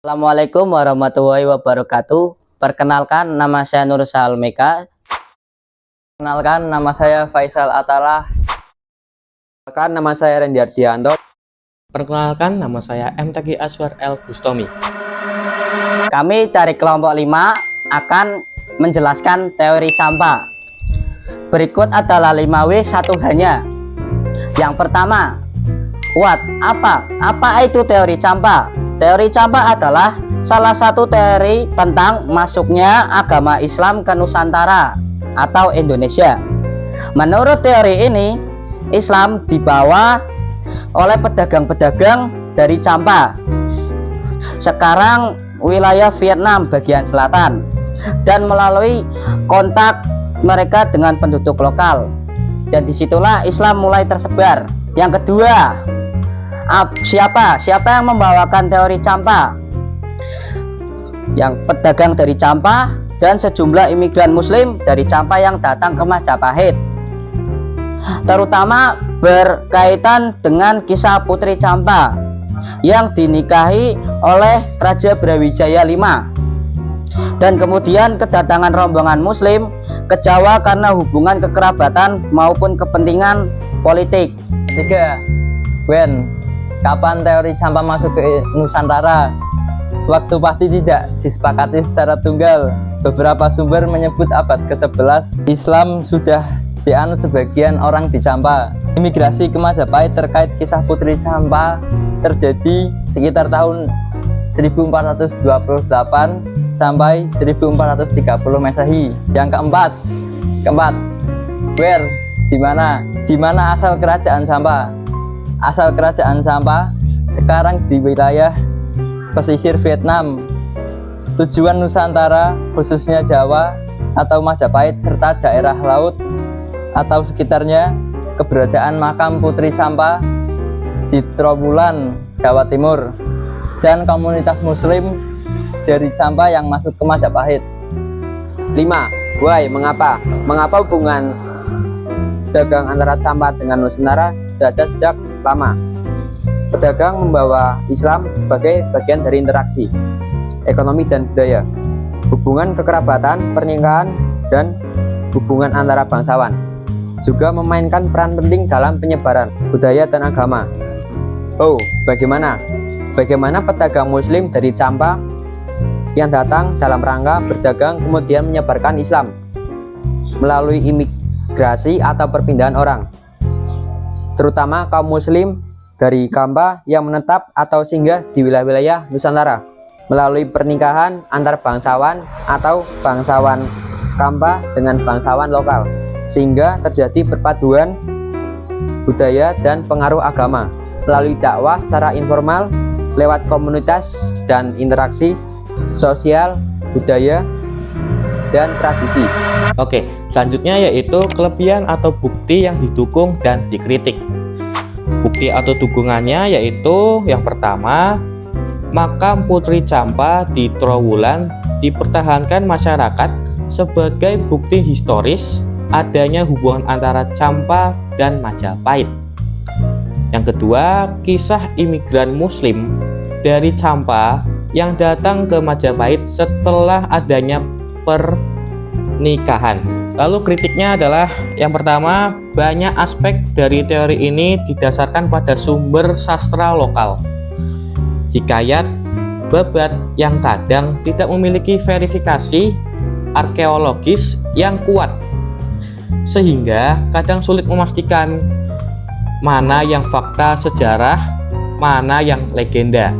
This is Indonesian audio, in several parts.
Assalamualaikum warahmatullahi wabarakatuh. Perkenalkan, nama saya Nur Salmeka. Perkenalkan, nama saya Faisal Atalah. Perkenalkan, nama saya Randy Ardianto. Perkenalkan, nama saya MTQ Aswar L. Bustomi. Kami dari kelompok 5 akan menjelaskan teori campak. Berikut adalah 5W satu hanya. Yang pertama, apa itu teori campak? Teori campak adalah salah satu teori tentang masuknya agama Islam ke Nusantara atau Indonesia. Menurut teori ini, Islam dibawa oleh pedagang-pedagang dari Champa, sekarang wilayah Vietnam bagian selatan, dan melalui kontak mereka dengan penduduk lokal, dan disitulah Islam mulai tersebar. Yang kedua, siapa yang membawakan teori Champa? Yang pedagang dari Champa dan sejumlah imigran muslim dari Champa yang datang ke Majapahit, terutama berkaitan dengan kisah Putri Champa yang dinikahi oleh Raja Brawijaya V, dan kemudian kedatangan rombongan muslim ke Jawa karena hubungan kekerabatan maupun kepentingan politik. Ketiga, kapan teori Champa masuk ke Nusantara? Waktu pasti tidak disepakati secara tunggal. Beberapa sumber menyebut abad ke-11 Islam sudah dianut sebagian orang di Champa. Imigrasi ke Majapahit terkait kisah Putri Champa terjadi sekitar tahun 1428 sampai 1430 Masehi. Yang keempat, di mana asal kerajaan Champa? Asal kerajaan Champa sekarang di wilayah pesisir Vietnam. Tujuan Nusantara khususnya Jawa atau Majapahit serta daerah laut atau sekitarnya. Keberadaan makam Putri Champa di Trowulan, Jawa Timur, dan komunitas muslim dari Champa yang masuk ke Majapahit. 5. Why? Mengapa hubungan dagang antara Champa dengan Nusantara ada sejak lama? Pedagang membawa Islam sebagai bagian dari interaksi ekonomi dan budaya, hubungan kekerabatan, pernikahan, dan hubungan antara bangsawan, juga memainkan peran penting dalam penyebaran budaya dan agama. Bagaimana pedagang muslim dari Champa yang datang dalam rangka berdagang kemudian menyebarkan Islam melalui imigrasi atau perpindahan orang, terutama kaum muslim dari Champa yang menetap atau singgah di wilayah-wilayah Nusantara melalui pernikahan antar bangsawan atau bangsawan Champa dengan bangsawan lokal, sehingga terjadi perpaduan budaya dan pengaruh agama melalui dakwah secara informal lewat komunitas dan interaksi sosial, budaya, dan tradisi. Oke, selanjutnya yaitu kelebihan atau bukti yang didukung dan dikritik. Bukti atau dukungannya yaitu yang pertama, makam Putri Champa di Trowulan dipertahankan masyarakat sebagai bukti historis adanya hubungan antara Champa dan Majapahit. Yang kedua, kisah imigran muslim dari Champa yang datang ke Majapahit setelah adanya pernikahan. Lalu kritiknya adalah yang pertama, banyak aspek dari teori ini didasarkan pada sumber sastra lokal, hikayat, babat yang kadang tidak memiliki verifikasi arkeologis yang kuat, sehingga kadang sulit memastikan mana yang fakta sejarah, mana yang legenda.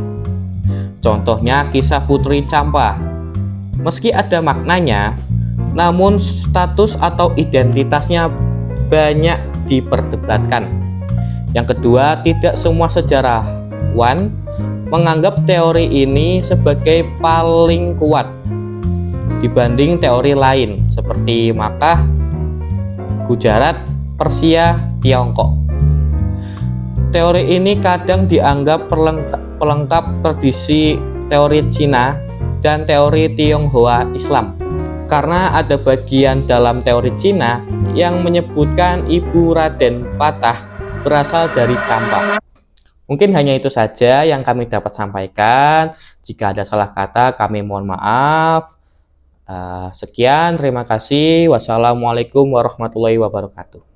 Contohnya kisah Putri Champa, meski ada maknanya, namun status atau identitasnya banyak diperdebatkan. Yang kedua, tidak semua sejarawan menganggap teori ini sebagai paling kuat dibanding teori lain seperti Makkah, Gujarat, Persia, Tiongkok. Teori ini kadang dianggap pelengkap tradisi teori Cina dan teori Tionghoa Islam, karena ada bagian dalam teori Cina yang menyebutkan ibu Raden Patah berasal dari Champa. Mungkin hanya itu saja yang kami dapat sampaikan. Jika ada salah kata, kami mohon maaf. Sekian, terima kasih. Wassalamualaikum warahmatullahi wabarakatuh.